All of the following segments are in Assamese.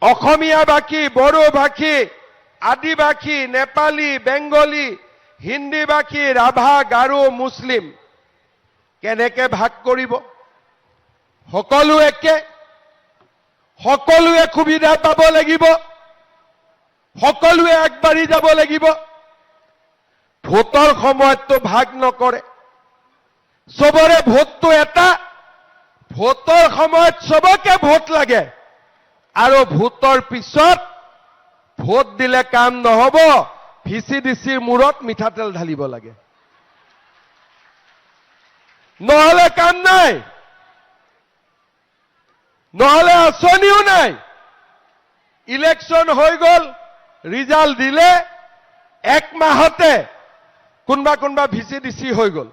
অসমীয়া ভাষী, বড়ো ভাষী, আদিবাসী, নেপালী, বেংগলী, হিন্দী ভাষী, ৰাভা, গাৰো, মুছলিম কেনেকে ভাগ কৰিব? সকলো একে, সকলোৱে সুবিধা পাব লাগিব, সকলোৱে আগবাঢ়ি যাব লাগিব। ভোটৰ সময়ততো ভাগ নকৰে, চবৰে ভোটটো এটা, ভোটৰ সময়ত চবকে ভোট লাগে আৰু ভোটৰ পিছত ভোট দিলে কাম নহব, ভিচিডিচিৰ মূৰত মিঠাতেল ঢালিব লাগে, নহলে কাম নাই, নহলে আঁচনিও নাই। ইলেকশ্যন হৈ গল, ৰিজাল্ট দিলে, এক মাহতে কোনবা ভিচিডিচি হৈ গল।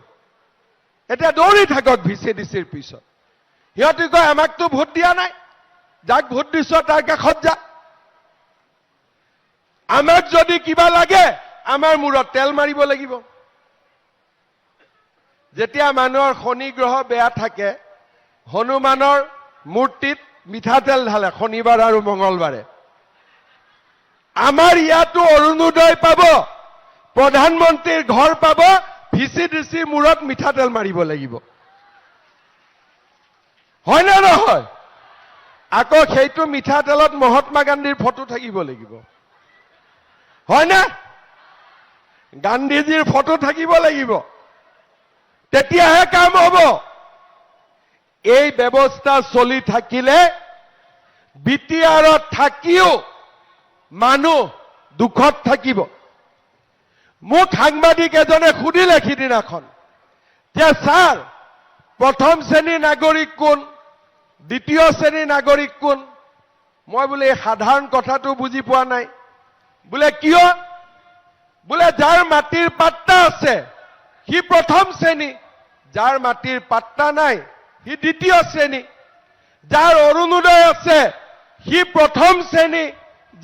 এতিয়া দৌৰি থাকক ভিচিডিচিৰ পিছত। সিহঁতে কয় আমাকতো ভোট দিয়া নাই, যাক ভোট দিছ তাৰ কাষত যা। আমাক যদি কিবা লাগে আমাৰ মূৰত তেল মাৰিব লাগিব। যেতিয়া মানুহৰ শনি গ্ৰহ বেয়া থাকে, হনুমানৰ মূৰ্তিত মিঠাতেল ঢালে শনিবাৰ আৰু মঙ্গলবাৰে। আমাৰ ইয়াতো অৰুণোদয় পাব, প্ৰধানমন্ত্ৰীৰ ঘৰ পাব, ভিচিডিচিৰ মূৰত মিঠাতেল মাৰিব লাগিব, হয় নে নহয়? আকৌ সেইটো মিঠাতেলত মহাত্মা গান্ধীৰ ফটো থাকিব লাগিব, হয় না? গান্ধীজীৰ ফটো থাকিব লাগিব, তেতিয়াহে কাম হ'ব। এই ব্যৱস্থা চলি থাকিলে বিটিআৰত থাকিও মানুহ দুখত থাকিব। মোক সাংবাদিক এজনে সুধিলে সিদিনাখন যে ছাৰ, প্ৰথম শ্ৰেণীৰ নাগৰিক কোন, দ্বিতীয় শ্ৰেণীৰ নাগৰিক কোন? মই বোলে এই সাধাৰণ কথাটো বুজি পোৱা নাই। বোলে কিয়? বোলে যাৰ মাটিৰ পাট্টা আছে সি প্ৰথম শ্ৰেণী, যাৰ মাটিৰ পাট্টা নাই সি দ্বিতীয় শ্ৰেণী, যাৰ অৰুণোদয় আছে সি প্ৰথম শ্ৰেণী,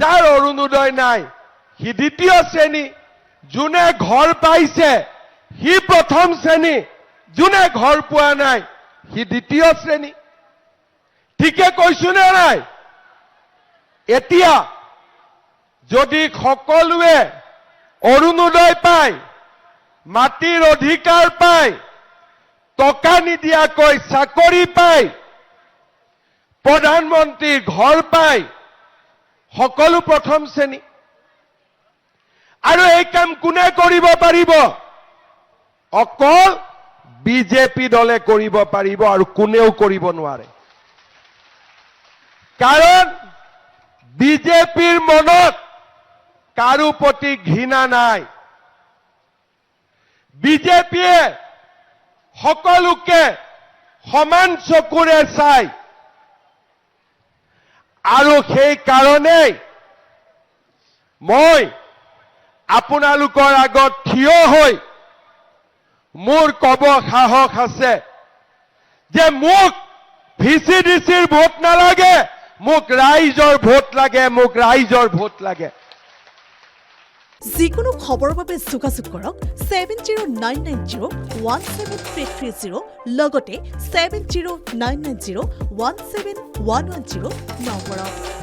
যাৰ অৰুণোদয় নাই সি দ্বিতীয় শ্ৰেণী, যোনে ঘৰ পাইছে সি প্ৰথম শ্ৰেণী, যোনে ঘৰ পোৱা নাই সি দ্বিতীয় শ্ৰেণী। ঠিকে কৈছো নে নাই? এতিয়া যদি সকলোৱে অৰুণোদয় পায়, মাটিৰ অধিকাৰ পায়, টকা নিদিয়াকৈ চাকৰি পায়, প্ৰধানমন্ত্ৰীৰ ঘৰ পায়, সকলো প্ৰথম শ্ৰেণী। আৰু এই কাম কোনে কৰিব পাৰিব? অকল বিজেপি দলে কৰিব পাৰিব আৰু কোনেও কৰিব নোৱাৰে। কাৰণ বিজেপিৰ মনত কাৰো প্ৰতি ঘৃণা নাই। বিজেপিয়ে সকলোকে সমান চকুৰে চায় আৰু সেই কাৰণেই মই আপোনালোকৰ আগত থিয় হৈ মোৰ কব সাহস আছে যে মোক ভিচিডিচিৰ ভোট নালাগে, মোক ৰাইজৰ ভোট লাগে, মোক ৰাইজৰ ভোট লাগে। যিকোনো খবৰৰ বাবে যোগাযোগ কৰক 7099017330 লগতে 7099017110 নম্বৰত।